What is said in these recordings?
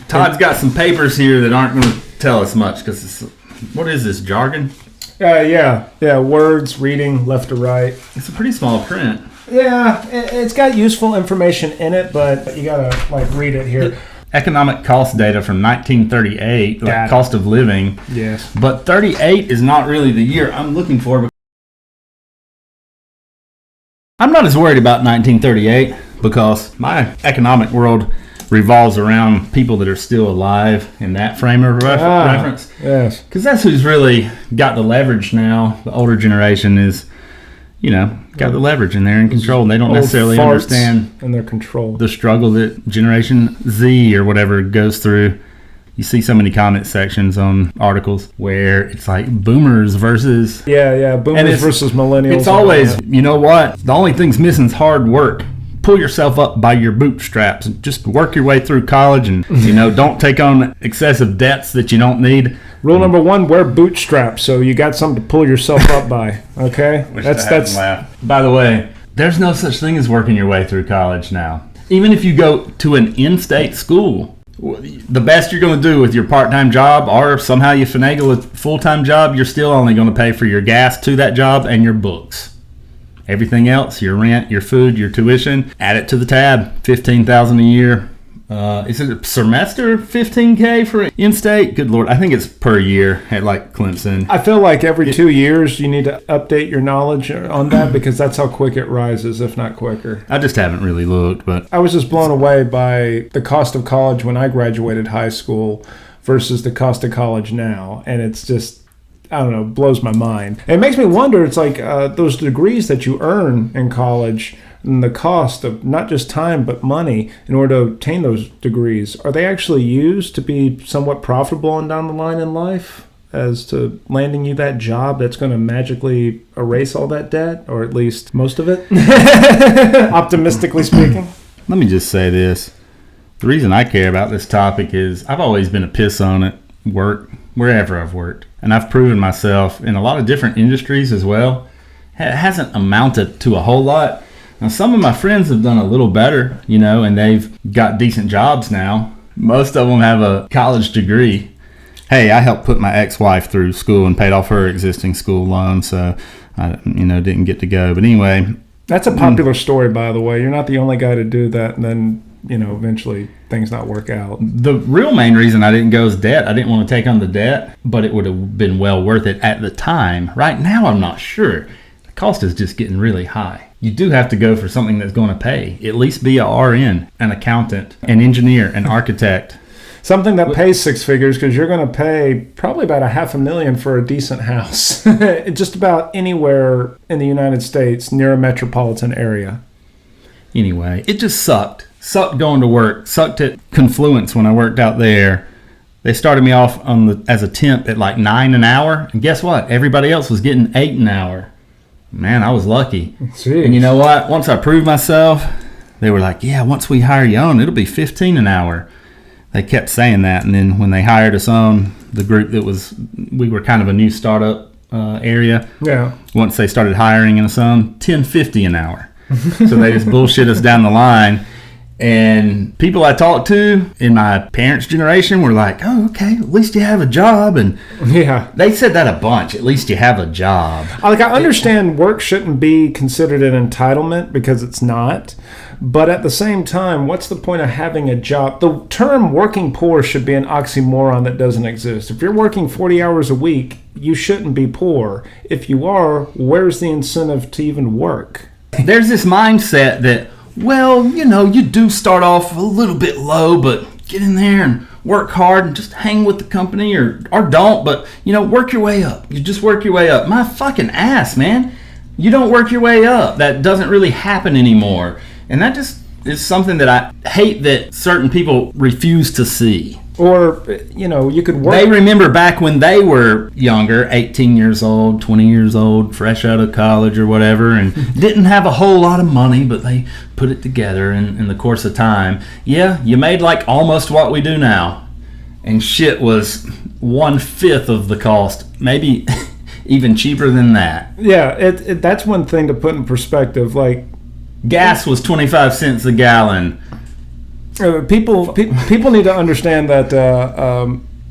Todd's got some papers here that aren't going to tell us much because what is this, jargon? Yeah, words, reading, left to right. It's a pretty small print. Yeah, it's got useful information in it, but you gotta read it here. Economic cost data from 1938, cost of living. Yes. But 38 is not really the year I'm looking for. I'm not as worried about 1938 because my economic world revolves around people that are still alive in that frame of reference. Yes. Because that's who's really got the leverage now. The older generation is, got the leverage and they're in control. And they don't necessarily understand and they're controlled. The struggle that Generation Z or whatever goes through. You see so many comment sections on articles where it's like boomers versus... Yeah, boomers versus millennials. It's always, you know what? The only thing's missing is hard work. Pull yourself up by your bootstraps and just work your way through college and, don't take on excessive debts that you don't need. Rule number 1, wear bootstraps so you got something to pull yourself up by, okay? That's By the way, there's no such thing as working your way through college now. Even if you go to an in-state school, the best you're going to do with your part-time job or somehow you finagle a full-time job, you're still only going to pay for your gas to that job and your books. Everything else, your rent, your food, your tuition, add it to the tab. $15,000 a year. Is it a semester? $15K for in-state? Good Lord, I think it's per year at Clemson. I feel like every 2 years you need to update your knowledge on that because that's how quick it rises, if not quicker. I just haven't really looked, but I was just blown away by the cost of college when I graduated high school versus the cost of college now, and it's just, I don't know, blows my mind. And it makes me wonder, it's like those degrees that you earn in college and the cost of not just time but money in order to obtain those degrees, are they actually used to be somewhat profitable on down the line in life as to landing you that job that's going to magically erase all that debt, or at least most of it? Optimistically speaking. Let me just say this. The reason I care about this topic is I've always been a piss on it, work, wherever I've worked. And I've proven myself in a lot of different industries as well. It hasn't amounted to a whole lot. Now, some of my friends have done a little better, and they've got decent jobs now. Most of them have a college degree. Hey, I helped put my ex-wife through school and paid off her existing school loan, so I, didn't get to go. But anyway. That's a popular story, by the way. You're not the only guy to do that, and then, eventually things not work out. The real main reason I didn't go is debt. I didn't want to take on the debt, but it would have been well worth it at the time. Right now, I'm not sure. The cost is just getting really high. You do have to go for something that's going to pay. At least be a RN, an accountant, an engineer, an architect. Something that pays six figures, because you're going to pay probably about $500,000 for a decent house. Just about anywhere in the United States near a metropolitan area. Anyway, it just sucked. Sucked going to work. Sucked at Confluence when I worked out there. They started me off as a temp at $9 an hour. And guess what? Everybody else was getting $8 an hour. Man, I was lucky. Jeez. And you know what? Once I proved myself, they were like, yeah, once we hire you on, it'll be $15 an hour. They kept saying that. And then when they hired us on, the group we were kind of a new startup area. Yeah. Once they started hiring us on, $10.50 an hour. So they just bullshit us down the line. And people I talked to in my parents' generation were like, oh, okay, at least you have a job. And yeah, they said that a bunch. At least you have a job. I understand work shouldn't be considered an entitlement because it's not. But at the same time, what's the point of having a job? The term working poor should be an oxymoron that doesn't exist. If you're working 40 hours a week, you shouldn't be poor. If you are, where's the incentive to even work? There's this mindset that, well, you do start off a little bit low, but get in there and work hard and just hang with the company or don't, but, work your way up. You just work your way up. My fucking ass, man. You don't work your way up. That doesn't really happen anymore. And that just is something that I hate that certain people refuse to see. Or, you could work. They remember back when they were younger, 18 years old, 20 years old, fresh out of college or whatever, and didn't have a whole lot of money, but they put it together in the course of time. Yeah, you made almost what we do now. And shit was 1/5 of the cost, maybe even cheaper than that. Yeah, that's one thing to put in perspective. Gas was 25 cents a gallon People need to understand that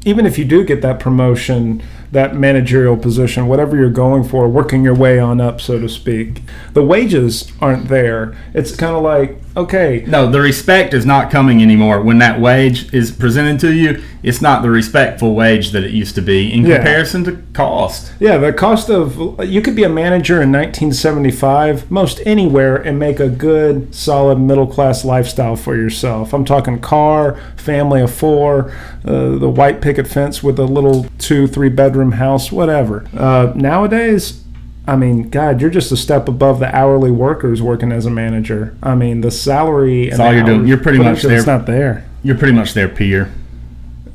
even if you do get that promotion, that managerial position, whatever you're going for, working your way on up, so to speak, the wages aren't there. It's kind of like, okay. No, the respect is not coming anymore. When that wage is presented to you, it's not the respectful wage that it used to be in comparison to cost. Yeah, the cost of, you could be a manager in 1975, most anywhere, and make a good, solid, middle-class lifestyle for yourself. I'm talking car, family of 4, the white picket fence with a little 2-3 bedroom house, whatever. Nowadays, I mean, God, you're just a step above the hourly workers working as a manager. I mean, the salary and that's all you're doing. You're pretty much there. It's not there. You're pretty much their peer.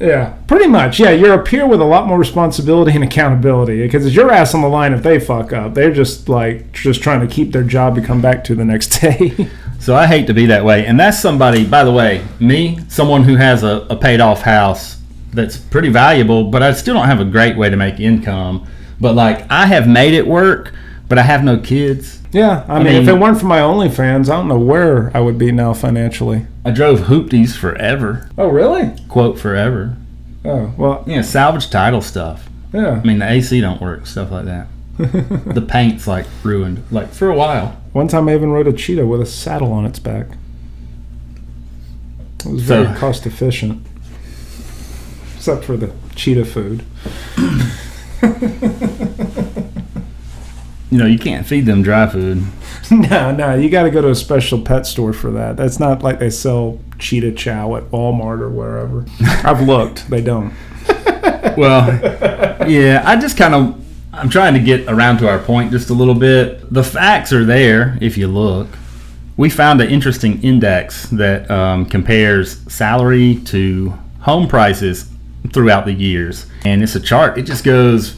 Yeah, pretty much. Yeah, you're a peer with a lot more responsibility and accountability because it's your ass on the line if they fuck up. They're just trying to keep their job to come back to the next day. So I hate to be that way. And that's somebody, by the way, me, someone who has a paid off house that's pretty valuable, but I still don't have a great way to make income. But like, I have made it work, but I have no kids. Yeah, I mean, if it weren't for my OnlyFans, I don't know where I would be now financially. I drove hoopties forever. Oh, really? Quote, forever. Oh, well. Yeah, salvage title stuff. Yeah. I mean, the AC don't work, stuff like that. The paint's like ruined, like for a while. One time I even rode a cheetah with a saddle on its back. It was very cost efficient. Except for the cheetah food. You know, you can't feed them dry food. No, you got to go to a special pet store for that. That's not like they sell cheetah chow at Walmart or wherever. I've looked. They don't. Well, yeah, I'm trying to get around to our point just a little bit. The facts are there if you look. We found an interesting index that compares salary to home prices throughout the years. And it's a chart. It just goes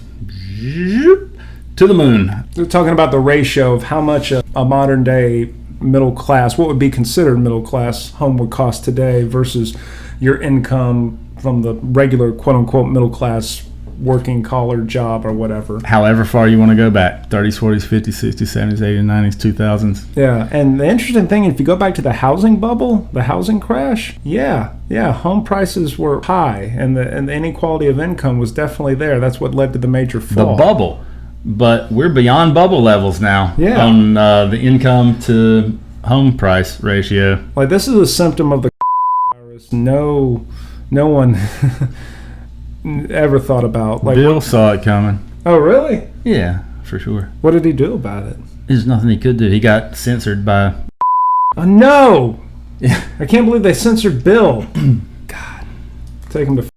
to the moon. They're talking about the ratio of how much a modern day middle class, what would be considered middle class home would cost today versus your income from the regular quote unquote middle class working collar job or whatever. However far you want to go back, 30s, 40s, 50s, 60s, 70s, 80s, 90s, 2000s. Yeah, and the interesting thing, if you go back to the housing bubble, the housing crash, yeah, home prices were high, and the inequality of income was definitely there. That's what led to the major fall. The bubble. But we're beyond bubble levels now on the income to home price ratio. Like, this is a symptom of the virus. No one ever thought about. Like, Bill saw it coming. Oh, really? Yeah, for sure. What did he do about it? There's nothing he could do. He got censored by... Oh, no! I can't believe they censored Bill. God. Take him to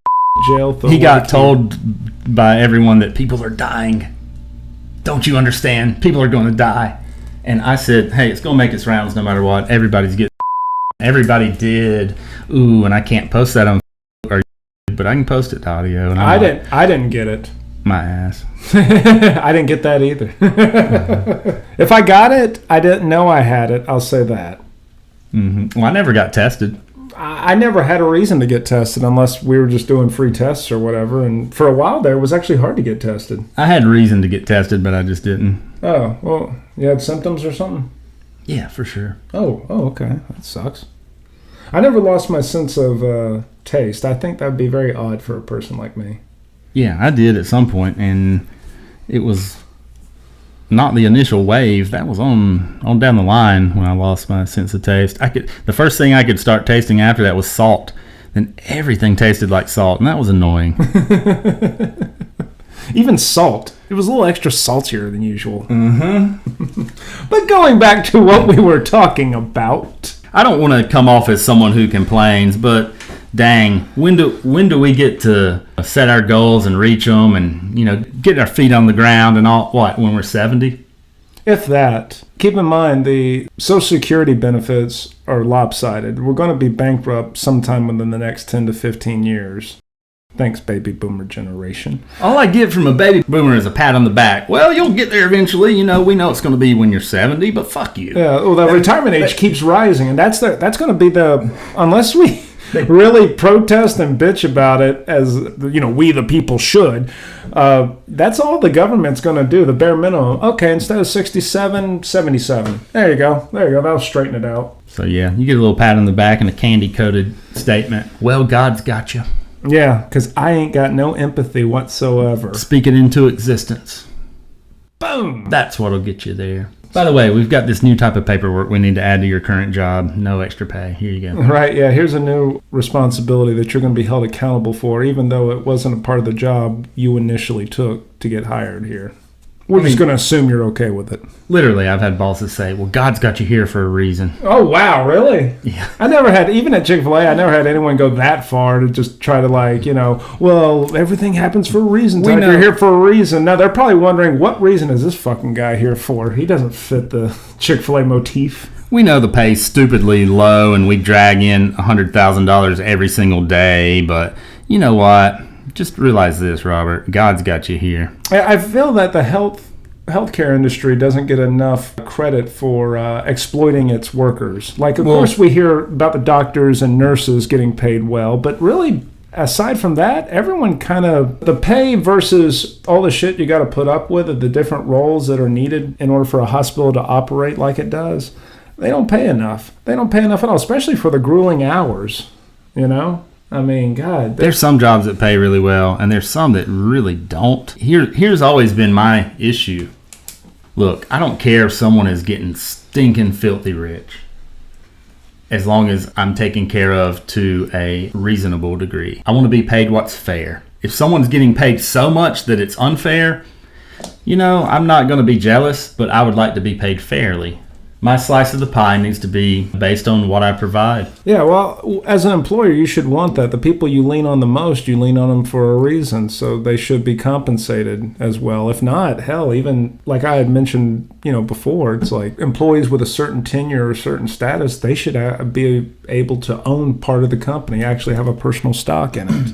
jail. He got told by everyone that people are dying. Don't you understand? People are going to die. And I said, hey, it's going to make its rounds no matter what. Everybody's getting... Everybody did. Ooh, and I can't post that on... But I can post it to audio. And I didn't get it. My ass. I didn't get that either. If I got it, I didn't know I had it. I'll say that. Mm-hmm. Well, I never got tested. I never had a reason to get tested unless we were just doing free tests or whatever. And for a while there, it was actually hard to get tested. I had reason to get tested, but I just didn't. Oh, well, you had symptoms or something? Yeah, for sure. Oh, okay. That sucks. I never lost my sense of taste. I think that would be very odd for a person like me. Yeah, I did at some point, and it was not the initial wave. That was on down the line when I lost my sense of taste. The first thing I could start tasting after that was salt. Then everything tasted like salt, and that was annoying. Even salt. It was a little extra saltier than usual. Mm-hmm. But going back to what we were talking about... I don't want to come off as someone who complains, but dang, when do we get to set our goals and reach them and, get our feet on the ground and all, when we're 70? If that. Keep in mind, the Social Security benefits are lopsided. We're going to be bankrupt sometime within the next 10 to 15 years. Thanks, baby boomer generation. All I get from a baby boomer is a pat on the back. Well, you'll get there eventually. We know it's going to be when you're 70, but fuck you. Yeah, well, the retirement age keeps rising, and that's going to be unless we really protest and bitch about it as, we the people should, that's all the government's going to do, the bare minimum. Okay, instead of 67, 77. There you go. That'll straighten it out. So, yeah, you get a little pat on the back and a candy-coated statement. Well, God's got you. Yeah, because I ain't got no empathy whatsoever. Speak it into existence. Boom! That's what'll get you there. By the way, we've got this new type of paperwork we need to add to your current job. No extra pay. Here you go. Right, yeah. Here's a new responsibility that you're going to be held accountable for, even though it wasn't a part of the job you initially took to get hired here. We're just going to assume you're okay with it. Literally, I've had bosses say, well, God's got you here for a reason. Oh, wow, really? Yeah. I never had, even at Chick-fil-A, I never had anyone go that far to just try to well, everything happens for a reason. You're here for a reason. Now, they're probably wondering, what reason is this fucking guy here for? He doesn't fit the Chick-fil-A motif. We know the pay's stupidly low and we drag in $100,000 every single day, but you know what? Just realize this, Robert. God's got you here. I feel that the healthcare industry doesn't get enough credit for exploiting its workers. Of course, we hear about the doctors and nurses getting paid well, but really, aside from that, everyone kind of, the pay versus all the shit you got to put up with, the different roles that are needed in order for a hospital to operate like it does, they don't pay enough. They don't pay enough at all, especially for the grueling hours, I mean, God. There's some jobs that pay really well, and there's some that really don't. Here's always been my issue. Look, I don't care if someone is getting stinking filthy rich, as long as I'm taken care of to a reasonable degree. I want to be paid what's fair. If someone's getting paid so much that it's unfair, I'm not going to be jealous, but I would like to be paid fairly. My slice of the pie needs to be based on what I provide. Yeah, well, as an employer, you should want that. The people you lean on the most, you lean on them for a reason, so they should be compensated as well. If not, hell, even like I had mentioned, before, it's like employees with a certain tenure or certain status, they should be able to own part of the company, actually have a personal stock in it.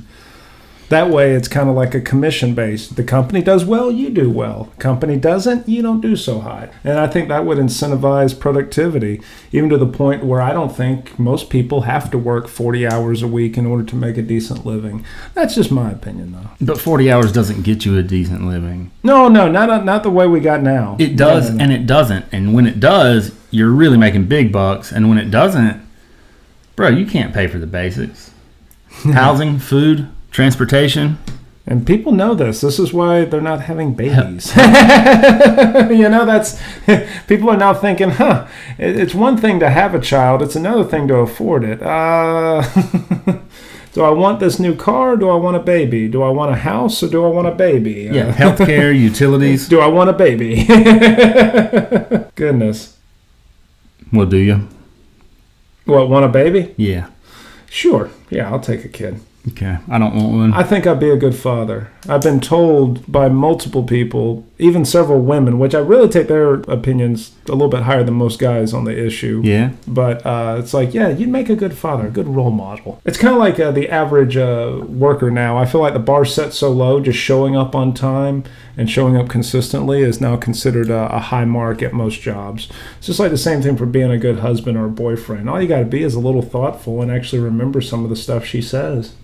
That way, it's kind of like a commission-based. The company does well, you do well. Company doesn't, you don't do so hot. And I think that would incentivize productivity, even to the point where I don't think most people have to work 40 hours a week in order to make a decent living. That's just my opinion, though. But 40 hours doesn't get you a decent living. No, not the way we got now. It does, and it doesn't. And when it does, you're really making big bucks. And when it doesn't, bro, you can't pay for the basics. Housing, food, transportation. And people know this. This is why they're not having babies. That's people are now thinking, it's one thing to have a child. It's another thing to afford it. Do I want this new car or do I want a baby? Do I want a house or do I want a baby? Yeah, healthcare, utilities. Do I want a baby? Goodness. Well, do you? What, want a baby? Yeah. Sure. Yeah, I'll take a kid. Okay, I don't want one. I think I'd be a good father. I've been told by multiple people, even several women, which I really take their opinions a little bit higher than most guys on the issue. Yeah. But it's like, yeah, you'd make a good father, a good role model. It's kind of like the average worker now. I feel like the bar's set so low, just showing up on time and showing up consistently is now considered a high mark at most jobs. It's just like the same thing for being a good husband or a boyfriend. All you got to be is a little thoughtful and actually remember some of the stuff she says.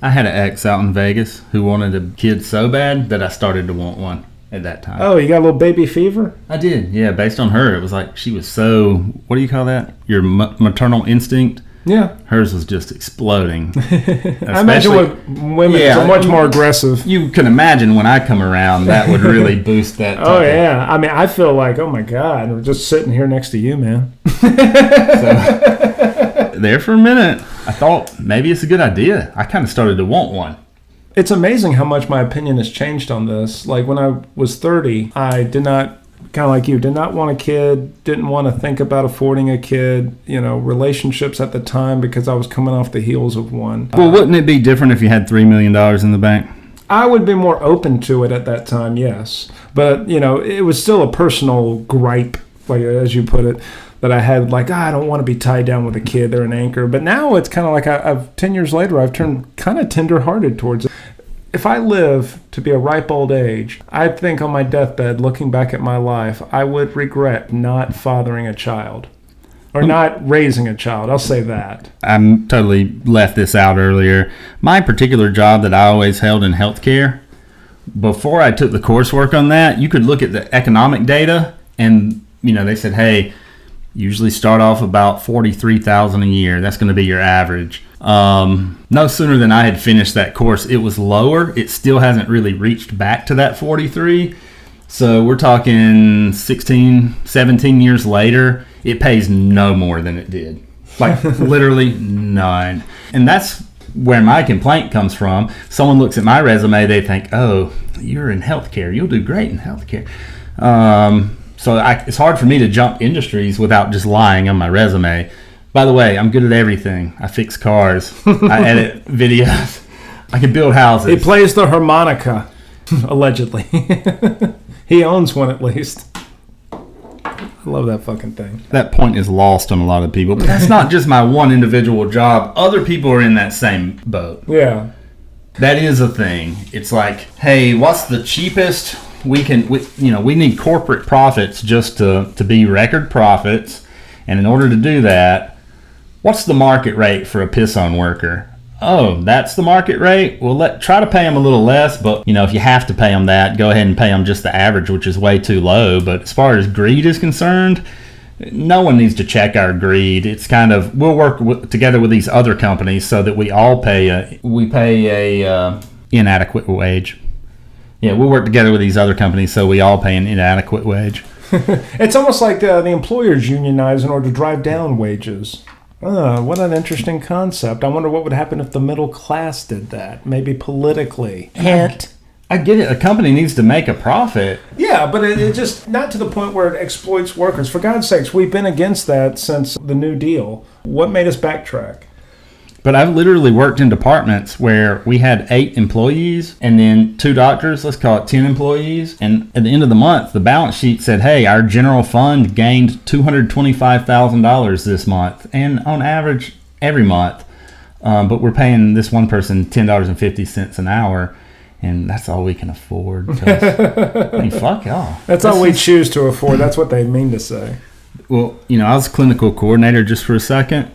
I had an ex out in Vegas who wanted a kid so bad that I started to want one at that time. Oh, you got a little baby fever? I did, yeah. Based on her, it was like she was so, what do you call that? Your maternal instinct? Yeah. Hers was just exploding. I imagine with women, it's much more aggressive. You can imagine when I come around, that would really boost that. Oh, yeah. I mean, I feel like, oh, my God, I'm just sitting here next to you, man. There for a minute, I thought maybe it's a good idea. I kind of started to want one. It's amazing how much my opinion has changed on this. Like when I was 30, I did not, kind of like you, did not want a kid, didn't want to think about affording a kid, relationships at the time because I was coming off the heels of one. Well, wouldn't it be different if you had $3 million in the bank? I would be more open to it at that time, yes. But, it was still a personal gripe, like as you put it, that I had, like, I don't want to be tied down with a kid. They're an anchor. But now it's kind of like I've 10 years later, I've turned kind of tender-hearted towards it. If I live to be a ripe old age, I think on my deathbed, looking back at my life, I would regret not fathering a child. Or not raising a child. I'll say that. I totally left this out earlier. My particular job that I always held in healthcare, before I took the coursework on that, you could look at the economic data and, they said, hey, Usually start off about $43,000 a year. That's going to be your average. No sooner than I had finished that course, it was lower. It still hasn't really reached back to that 43. So we're talking 16, 17 years later, it pays no more than it did. Like literally none. And that's where my complaint comes from. Someone looks at my resume, they think, oh, you're in healthcare. You'll do great in healthcare. So it's hard for me to jump industries without just lying on my resume. By the way, I'm good at everything. I fix cars. I edit videos. I can build houses. He plays the harmonica, allegedly. He owns one at least. I love that fucking thing. That point is lost on a lot of people. But that's not just my one individual job. Other people are in that same boat. Yeah. That is a thing. It's like, hey, what's the cheapest? We need corporate profits just to be record profits. And in order to do that, what's the market rate for a piss-on worker? Oh, that's the market rate? Well, try to pay them a little less, but, if you have to pay them that, go ahead and pay them just the average, which is way too low. But as far as greed is concerned, no one needs to check our greed. It's kind of, we'll work together with these other companies so that we all pay a inadequate wage. Yeah, we'll work together with these other companies so we all pay an inadequate wage. It's almost like the employers unionize in order to drive down wages. What an interesting concept. I wonder what would happen if the middle class did that, maybe politically. I get it. A company needs to make a profit. Yeah, but it just not to the point where it exploits workers. For God's sakes, we've been against that since the New Deal. What made us backtrack? But I've literally worked in departments where we had 8 employees and then 2 doctors, let's call it 10 employees. And at the end of the month, the balance sheet said, hey, our general fund gained $225,000 this month. And on average, every month. But we're paying this one person $10.50 an hour. And that's all we can afford. I mean, fuck y'all. That's all we choose to afford. That's what they mean to say. Well, I was clinical coordinator just for a second.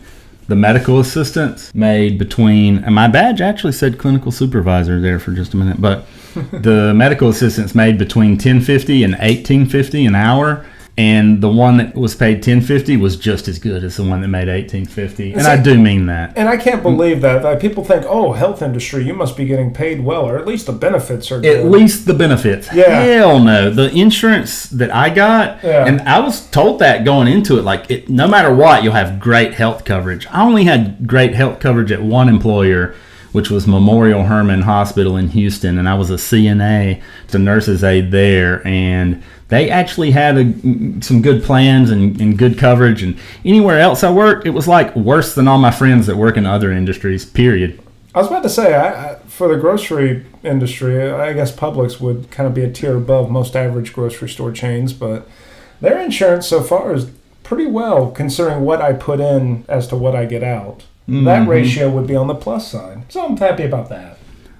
The medical assistants made between, and my badge actually said clinical supervisor there for just a minute, but the medical assistants made between $10.50 and $18.50 an hour. And the one that was paid $10.50 was just as good as the one that made $18.50. And I do mean that. And I can't believe that. People think, oh, health industry, you must be getting paid well, or at least the benefits are good. At least the benefits. Yeah. Hell no. The insurance that I got, and I was told that going into it, like, no matter what, you'll have great health coverage. I only had great health coverage at one employer, which was Memorial Hermann Hospital in Houston, and I was a CNA, the nurse's aide there, and they actually had some good plans and good coverage, and anywhere else I worked, it was like worse than all my friends that work in other industries, period. I was about to say, for the grocery industry, I guess Publix would kind of be a tier above most average grocery store chains, but their insurance so far is pretty well, considering what I put in as to what I get out. Mm-hmm. That ratio would be on the plus side. So I'm happy about that.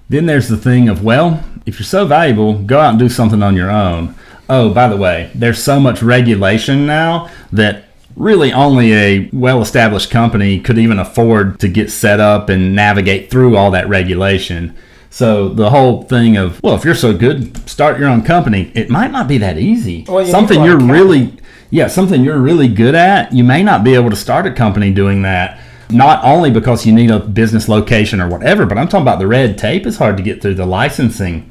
Then there's the thing of, well, if you're so valuable, go out and do something on your own. Oh, by the way, there's so much regulation now that really only a well-established company could even afford to get set up and navigate through all that regulation. So the whole thing of, well, if you're so good, start your own company. It might not be that easy. Well, something you're really good at, you may not be able to start a company doing that. Not only because you need a business location or whatever, but I'm talking about the red tape is hard to get through, the licensing.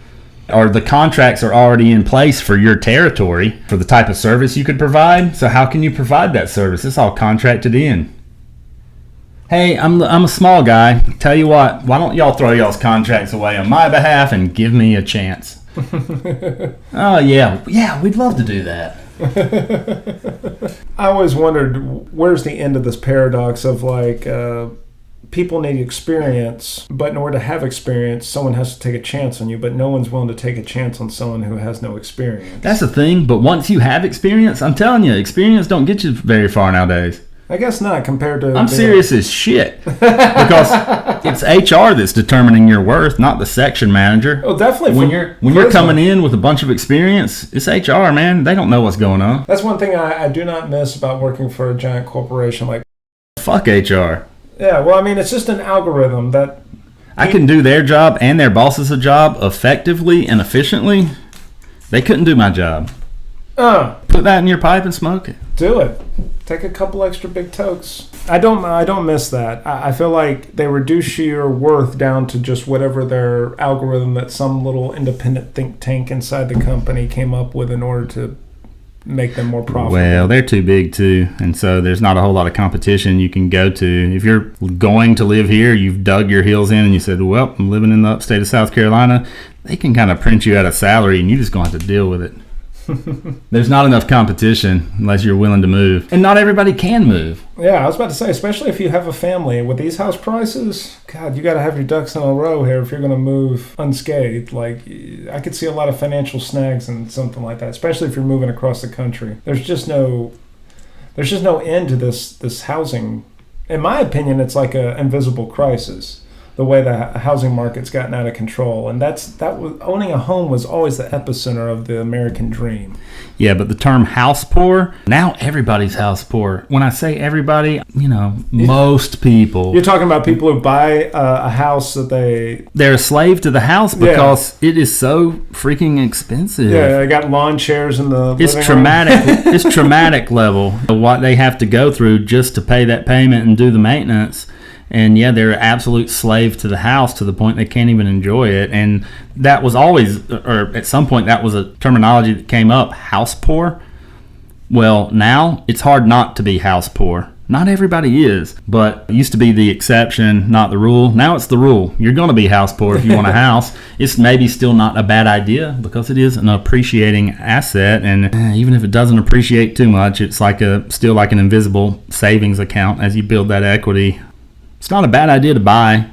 Or the contracts are already in place for your territory for the type of service you could provide. So how can you provide that service? It's all contracted in. Hey, I'm a small guy. Tell you what, why don't y'all throw y'all's contracts away on my behalf and give me a chance? Oh, yeah, we'd love to do that. I always wondered, where's the end of this paradox of like, people need experience, but in order to have experience, someone has to take a chance on you, but no one's willing to take a chance on someone who has no experience. That's the thing, but once you have experience, I'm telling you, experience don't get you very far nowadays. I guess not compared to... I'm serious as shit. Because it's HR that's determining your worth, not the section manager. Oh, definitely. When you're coming in with a bunch of experience, it's HR, man. They don't know what's going on. That's one thing I do not miss about working for a giant corporation like... Fuck HR. Yeah, well, I mean, it's just an algorithm that... I can do their job and their boss's job effectively and efficiently. They couldn't do my job. Put that in your pipe and smoke it. Do it. Take a couple extra big tokes. I don't miss that. I feel like they reduce your worth down to just whatever their algorithm that some little independent think tank inside the company came up with in order to make them more profitable. Well, they're too big too, and so there's not a whole lot of competition you can go to. If you're going to live here, you've dug your heels in and you said, well, I'm living in the upstate of South Carolina, they can kind of print you out a salary and you just going to have to deal with it. There's not enough competition unless you're willing to move. And not everybody can move. Yeah, I was about to say, especially if you have a family. With these house prices, God, you got to have your ducks in a row here if you're going to move unscathed. Like, I could see a lot of financial snags and something like that, especially if you're moving across the country. There's just no end to this housing. In my opinion, it's like an invisible crisis. The way the housing market's gotten out of control, and owning a home was always the epicenter of the American dream. Yeah, but the term house poor, now everybody's house poor. When I say everybody, most people. You're talking about people who buy a house that they're a slave to the house because it is so freaking expensive. Yeah, they got lawn chairs in the It's traumatic. It's traumatic level what they have to go through just to pay that payment and do the maintenance. And yeah, they're an absolute slave to the house to the point they can't even enjoy it. And that was always, or at some point, that was a terminology that came up, house poor. Well, now it's hard not to be house poor. Not everybody is, but it used to be the exception, not the rule. Now it's the rule. You're going to be house poor if you want a house. It's maybe still not a bad idea because it is an appreciating asset. And even if it doesn't appreciate too much, it's still like an invisible savings account as you build that equity. It's not a bad idea to buy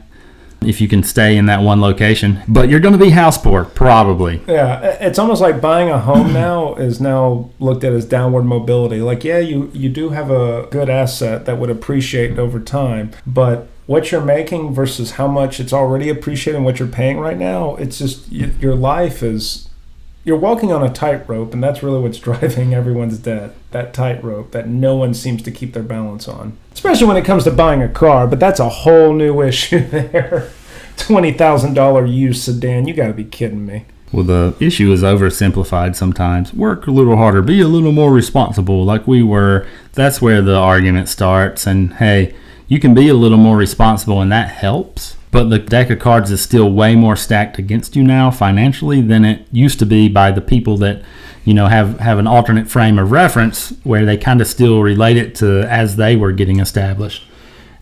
if you can stay in that one location, but you're going to be house poor, probably. Yeah, it's almost like buying a home now is now looked at as downward mobility. Like, yeah, you do have a good asset that would appreciate over time, but what you're making versus how much it's already appreciating what you're paying right now, it's just your life is... You're walking on a tightrope, and that's really what's driving everyone's debt, that tightrope that no one seems to keep their balance on. Especially when it comes to buying a car, but that's a whole new issue there. $20,000 used sedan, you got to be kidding me. Well, the issue is oversimplified sometimes. Work a little harder, be a little more responsible like we were. That's where the argument starts, and hey, you can be a little more responsible, and that helps. But the deck of cards is still way more stacked against you now financially than it used to be by the people that, have an alternate frame of reference where they kind of still relate it to as they were getting established.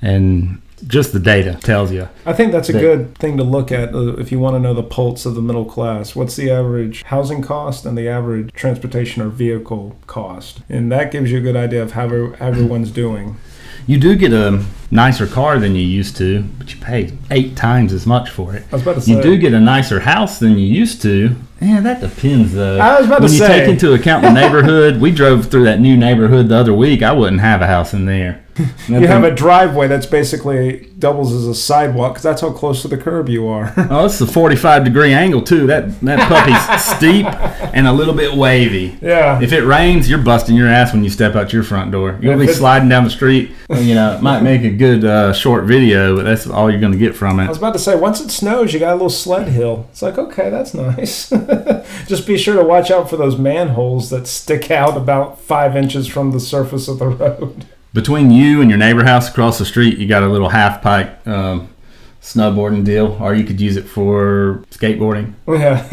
And just the data tells you. I think that's a good thing to look at if you want to know the pulse of the middle class. What's the average housing cost and the average transportation or vehicle cost? And that gives you a good idea of how everyone's doing. You do get a nicer car than you used to, but you pay 8 times as much for it. I was about to say. You do get a nicer house than you used to. Yeah, that depends, though. I was about to say. When you take into account the neighborhood, we drove through that new neighborhood the other week. I wouldn't have a house in there. You have a driveway that's basically doubles as a sidewalk because that's how close to the curb you are. Oh, it's a 45-degree angle, too. That puppy's steep and a little bit wavy. Yeah. If it rains, you're busting your ass when you step out your front door. You'll be sliding down the street. It might make a good short video, but that's all you're going to get from it. I was about to say, once it snows, you got a little sled hill. It's like, okay, that's nice. Just be sure to watch out for those manholes that stick out about 5 inches from the surface of the road. Between you and your neighbor house across the street, you got a little half-pipe snowboarding deal, or you could use it for skateboarding. Yeah.